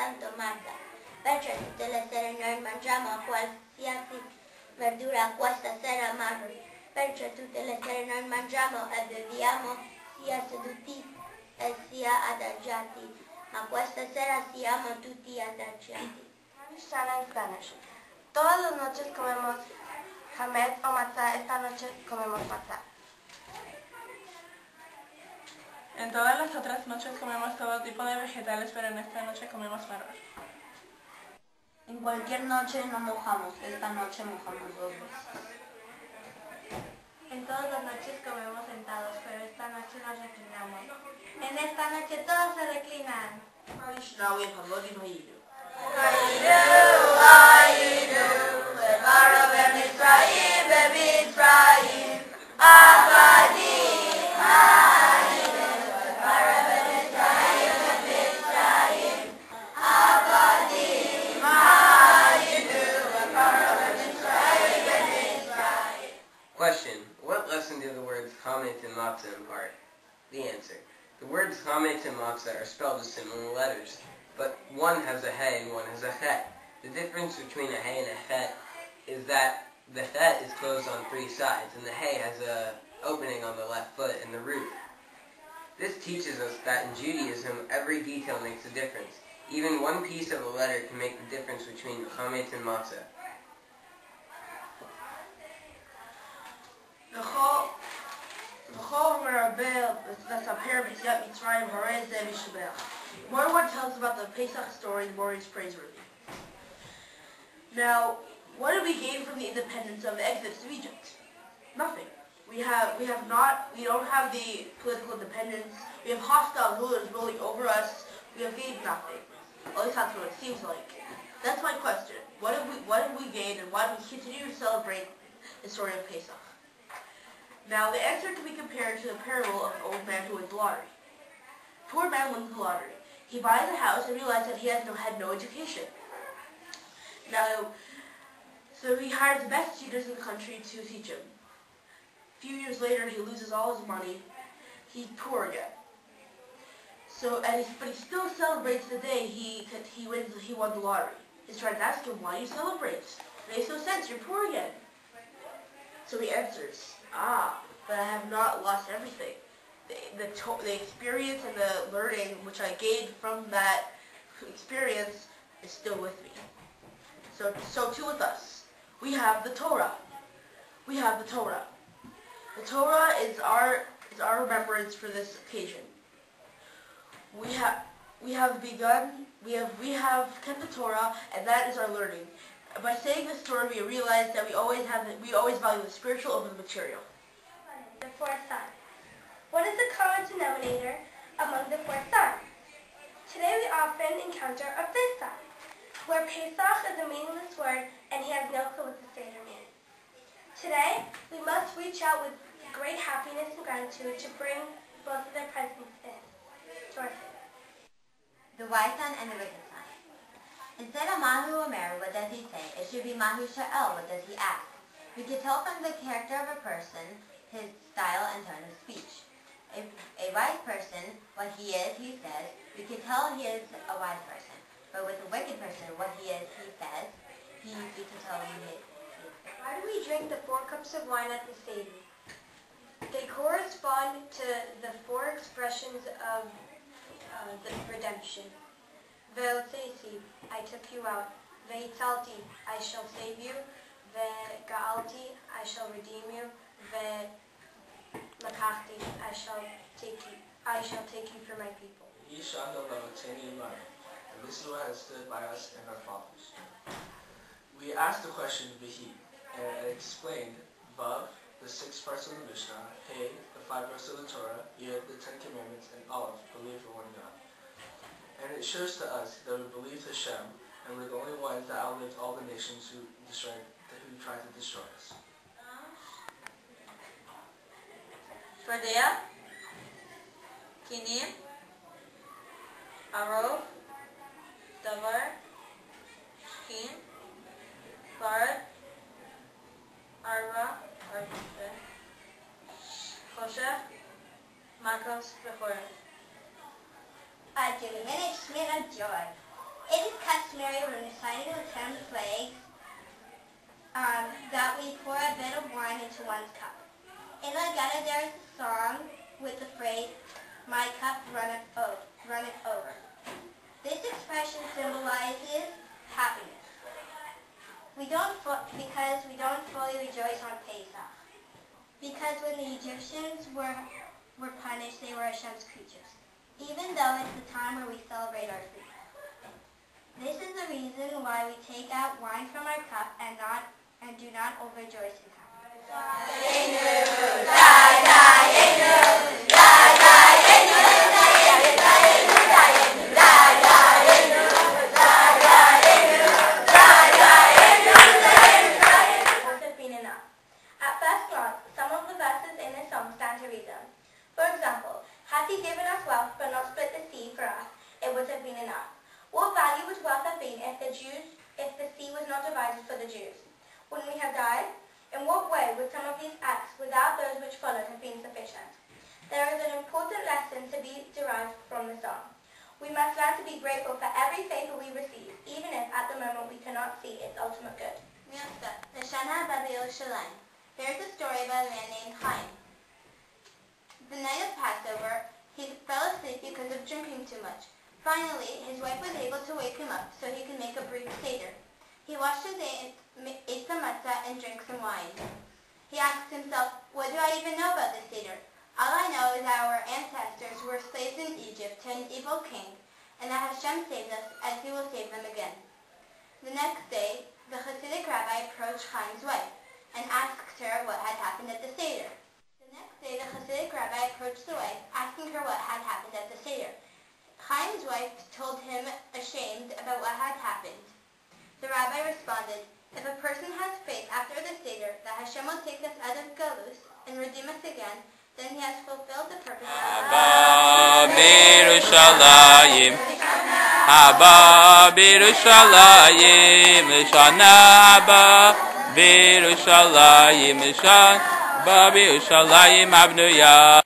tanto mata. Perciò tutte le sere noi mangiamo qualsiasi verdura questa sera marri. Perciò tutte le sere noi mangiamo e beviamo sia seduti e sia adagiati. Ma questa sera siamo tutti adagiati. En Spanish. Todas las noches comemos hametz o matzah. Esta noche comemos matzah. En todas las otras noches comemos todo tipo de vegetales, pero en esta noche comemos maror. En cualquier noche no mojamos, esta noche mojamos 2 veces. En todas las noches comemos sentados, pero esta noche nos reclinamos. En esta noche todos se reclinan. Question: what lesson do the words chametz and matzah impart? The answer: the words chametz and matzah are spelled as similar letters, but one has a hey and one has a chet. The difference between a hey and a chet is that the chet is closed on 3 sides, and the hey has a opening on the left foot and the root. This teaches us that in Judaism, every detail makes a difference. Even one piece of a letter can make the difference between chametz and matzah. Morah tells us about the Pesach story, and Morah is praiseworthy. Now, what did we gain from the independence of the exodus of Egypt? Nothing. We don't have the political independence. We have hostile rulers ruling over us. We have gained nothing. At least that's what it seems like. That's my question. What have we gained, and why do we continue to celebrate the story of Pesach? Now, the answer can be compared to the parable of an old man who wins the lottery. Poor man wins the lottery. He buys a house and realizes that he had no education. Now, so he hires the best tutors in the country to teach him. A few years later, he loses all his money. He's poor again. But he still celebrates the day he won the lottery. His friends ask him, "Why do you celebrate?" It makes no sense. You're poor again. So he answers, but I have not lost everything. The experience and the learning which I gained from that experience is still with me. So too with us. We have the Torah. We have the Torah. The Torah is our remembrance for this occasion. We have kept the Torah, and that is our learning. By saying this story, we realize that we always value the spiritual over the material. The 4th sign. What is the common denominator among the 4 signs? Today we often encounter a 5th sign, where Pesach is a meaningless word and he has no clue what the Seder means. Today, we must reach out with great happiness and gratitude to bring both of their presents in to our Seder. The wise son and the wicked son. Instead of Mahu Omer, what does he say? It should be Mahu Sha'el, what does he ask? We can tell from the character of a person, his style and tone of speech. A wise person, what he is, he says. We can tell he is a wise person. But with a wicked person, what he is, he says. We can tell he is. Why do we drink the 4 cups of wine at the Seder? They correspond to the 4 expressions of the redemption. Ve'otzesi, I took you out. Ve'yitzalti, I shall save you. Ve'ga'alti, I shall redeem you. Ve'lakachti, I shall take you for my people. And this is what has stood by us and our fathers. We asked the question Vihi, and it explained Vav, the 6 parts of the Mishnah, Hey, the 5 parts of the Torah, Yud, the 10 Commandments, and Aleph, believe in one God. And it shows to us that we believe Hashem, and we're the only ones that outlived all the nations who tried to destroy us. Fardea, Kinim, Arov, Davar, Shkin, Bard, Arva, Choshech, Makos, Bechorah. To diminish little joy. It is customary when reciting the 10 plagues that we pour a bit of wine into one's cup. In Lagana there is a song with the phrase, "My cup runneth over." This expression symbolizes happiness. Because we don't fully rejoice on Pesach. Because when the Egyptians were punished, they were Hashem's creatures, even though it's the time where we celebrate our freedom. This is the reason why we take out wine from our cup and do not overrejoice in At first glance, some of the verses in this song stand to reason. For example, had he given us wealth but not split the sea for us, it would have been enough. What value would wealth have been if the sea was not divided for the Jews? Wouldn't we have died? In what way would some of these acts, without those which followed, have been sufficient? There is an important lesson to be derived from the song. We must learn to be grateful for every favor we receive, even if at the moment we cannot see its ultimate good. There is a story about a man named Chaim. The night of Passover, he fell asleep because of drinking too much. Finally, his wife was able to wake him up so he could make a brief Seder. He washed his hands, ate some matzah, and drank some wine. He asked himself, what do I even know about this Seder? All I know is that our ancestors were slaves in Egypt to an evil king, and that Hashem saved us as he will save them again. The next day, the Hasidic rabbi approached Chaim's wife and asked her what had happened at the Seder. The next day, the Hasidic rabbi approached the wife, asking her what had happened at the Seder. Chaim's wife told him, ashamed about what had happened. The rabbi responded, if a person has faith after the Seder that Hashem will take us out of Galus and redeem us again, then he has fulfilled the purpose of Haba Birushalayim, Haba Birushalayim, Shana Haba Birushalayim, Shana Haba Birushalayim, Abnuya.